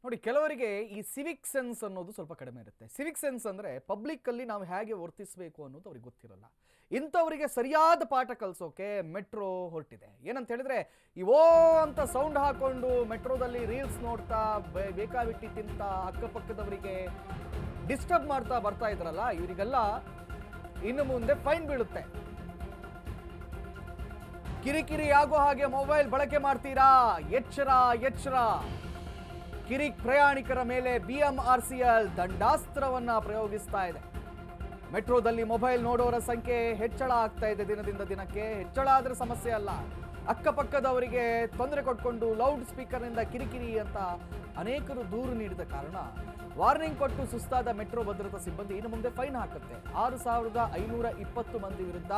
ನೋಡಿ, ಕೆಲವರಿಗೆ ಈ ಸಿವಿಕ್ ಸೆನ್ಸ್ ಅನ್ನೋದು ಸ್ವಲ್ಪ ಕಡಿಮೆ ಇರುತ್ತೆ. ಸಿವಿಕ್ ಸೆನ್ಸ್ ಅಂದರೆ ಪಬ್ಲಿಕ್ಕಲ್ಲಿ ನಾವು ಹೇಗೆ ವರ್ತಿಸಬೇಕು ಅನ್ನೋದು ಅವ್ರಿಗೆ ಗೊತ್ತಿರಲ್ಲ. ಇಂಥವರಿಗೆ ಸರಿಯಾದ ಪಾಠ ಕಲಿಸೋಕೆ ಮೆಟ್ರೋ ಹೊರಟಿದೆ. ಏನಂತ ಹೇಳಿದ್ರೆ, ಇವೋ ಅಂತ ಸೌಂಡ್ ಹಾಕೊಂಡು ಮೆಟ್ರೋದಲ್ಲಿ ರೀಲ್ಸ್ ನೋಡ್ತಾ ಬೇಕಾಬಿಟ್ಟಿ ತಿಂತ ಅಕ್ಕಪಕ್ಕದವರಿಗೆ ಡಿಸ್ಟರ್ಬ್ ಮಾಡ್ತಾ ಬರ್ತಾ ಇದ್ರಲ್ಲ, ಇವರಿಗೆಲ್ಲ ಇನ್ನು ಮುಂದೆ ಫೈನ್ ಬೀಳುತ್ತೆ. ಕಿರಿಕಿರಿ ಆಗೋ ಹಾಗೆ ಮೊಬೈಲ್ ಬಳಕೆ ಮಾಡ್ತೀರಾ, ಎಚ್ಚರ ಎಚ್ಚರ. ಕಿರಿ ಪ್ರಯಾಣಿಕರ ಮೇಲೆ BMRCL ದಂಡಾಸ್ತ್ರವನ್ನ ಪ್ರಯೋಗಿಸ್ತಾ ಇದೆ. ಮೆಟ್ರೋದಲ್ಲಿ ಮೊಬೈಲ್ ನೋಡೋರ ಸಂಖ್ಯೆ ಹೆಚ್ಚಳ ಆಗ್ತಾ ಇದೆ ದಿನದಿಂದ ದಿನಕ್ಕೆ. ಹೆಚ್ಚಳ ಆದ್ರೆ ಸಮಸ್ಯೆ ಅಲ್ಲ, ಅಕ್ಕಪಕ್ಕದವರಿಗೆ ತೊಂದರೆ ಕೊಟ್ಕೊಂಡು ಲೌಡ್ ಸ್ಪೀಕರ್ನಿಂದ ಕಿರಿಕಿರಿ ಅಂತ ಅನೇಕರು ದೂರು ನೀಡಿದ ಕಾರಣ ವಾರ್ನಿಂಗ್ ಕೊಟ್ಟು ಸುಸ್ತಾದ ಮೆಟ್ರೋ ಭದ್ರತಾ ಸಿಬ್ಬಂದಿ ಇನ್ನು ಮುಂದೆ ಫೈನ್ ಹಾಕುತ್ತೆ. 6,520 ಮಂದಿ ವಿರುದ್ಧ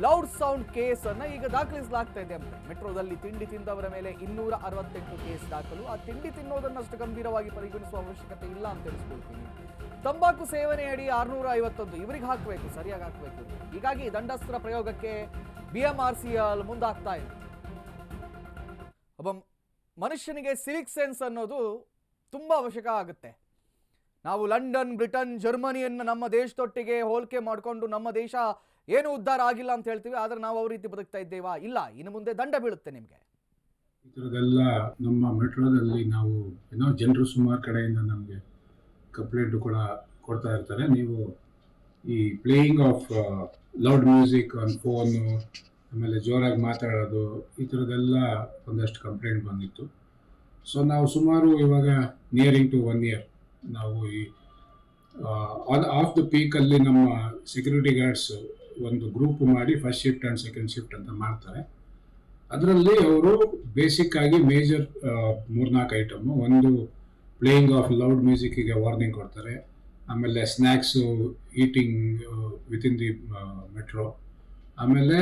ಲೌಡ್ ಸೌಂಡ್ ಕೇಸ್ ಅನ್ನ ಈಗ ದಾಖಲಿಸಲಾಗ್ತಾ ಇದೆ. ಮೆಟ್ರೋದಲ್ಲಿ ತಿಂಡಿ ತಿಂದವರ ಮೇಲೆ 268 ಕೇಸ್ ದಾಖಲು. ಆ ತಿಂಡಿ ತಿನ್ನೋದನ್ನಷ್ಟು ಗಂಭೀರವಾಗಿ ಪರಿಗಣಿಸುವ ಅವಶ್ಯಕತೆ ಇಲ್ಲ ಅಂತ ತಿಳಿಸ್ಕೊಳ್ತೀನಿ. ತಂಬಾಕು ಸೇವನೆ ಅಡಿ 651 ಇವರಿಗೆ ಹಾಕಬೇಕು, ಸರಿಯಾಗಿ ಹಾಕಬೇಕು. ಹೀಗಾಗಿ ದಂಡಾಸ್ತ್ರ ಪ್ರಯೋಗಕ್ಕೆ BMRCL ಮುಂದಾಗ್ತಾ ಇದೆ. ಒಬ್ಬ ಮನುಷ್ಯನಿಗೆ ಸಿವಿಕ್ ಸೆನ್ಸ್ ಅನ್ನೋದು ತುಂಬಾ ಅವಶ್ಯಕ ಆಗುತ್ತೆ. ನಾವು ಲಂಡನ್, ಬ್ರಿಟನ್, ಜರ್ಮನಿಯನ್ನು ನಮ್ಮ ದೇಶದೊಟ್ಟಿಗೆ ಹೋಲಿಕೆ ಮಾಡಿಕೊಂಡು ನಮ್ಮ ದೇಶ ಏನು ಉದ್ಧಾರ ಆಗಿಲ್ಲ ಅಂತ ಹೇಳ್ತೀವಿ, ಆದ್ರೆ ನಾವು ಅವ್ರ ರೀತಿ ಬದುಕ್ತಾ ಇದ್ದೇವಾ? ಇಲ್ಲ, ಇನ್ನು ಮುಂದೆ ದಂಡ ಬೀಳುತ್ತೆ ನಿಮಗೆ. ಈ ಥರದ್ದೆಲ್ಲ ನಮ್ಮ ಮೆಟ್ರೋದಲ್ಲಿ ನಾವು ಜನರು ಸುಮಾರು ಕಡೆಯಿಂದ ನಮಗೆ ಕಂಪ್ಲೇಂಟ್ ಕೂಡ ಕೊಡ್ತಾ ಇರ್ತಾರೆ. ನೀವು ಈ playing of loud music on phone, ಆಮೇಲೆ ಜೋರಾಗಿ ಮಾತಾಡೋದು, ಈ ಥರದ್ದೆಲ್ಲ ಒಂದಷ್ಟು ಕಂಪ್ಲೇಂಟ್ ಬಂದಿತ್ತು. ಸೊ ನಾವು ಸುಮಾರು ಇವಾಗ ನಿಯರಿಂಗ್ ಟು 1 year ನಾವು ಈ ಆಫ್ ದ ಪೀಕಲ್ಲಿ ನಮ್ಮ ಸೆಕ್ಯೂರಿಟಿ ಗಾರ್ಡ್ಸ್ ಒಂದು ಗ್ರೂಪ್ ಮಾಡಿ first shift and second shift ಅಂತ ಮಾಡ್ತಾರೆ. ಅದರಲ್ಲಿ ಅವರು ಬೇಸಿಕ್ ಆಗಿ ಮೇಜರ್ 3-4 ಐಟಮು. ಒಂದು ಪ್ಲೇಯಿಂಗ್ ಆಫ್ ಲೌಡ್ ಮ್ಯೂಸಿಕ್ಕಿಗೆ ವಾರ್ನಿಂಗ್ ಕೊಡ್ತಾರೆ. ಆಮೇಲೆ snacks eating within the metro, ಆಮೇಲೆ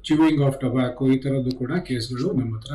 ಚ್ಯೂಯಿಂಗ್ ಆಫ್ ಟೊಬ್ಯಾಕೋ, ಈ ಥರದ್ದು ಕೂಡ ಕೇಸ್ಗಳು ನಮ್ಮ ಹತ್ರ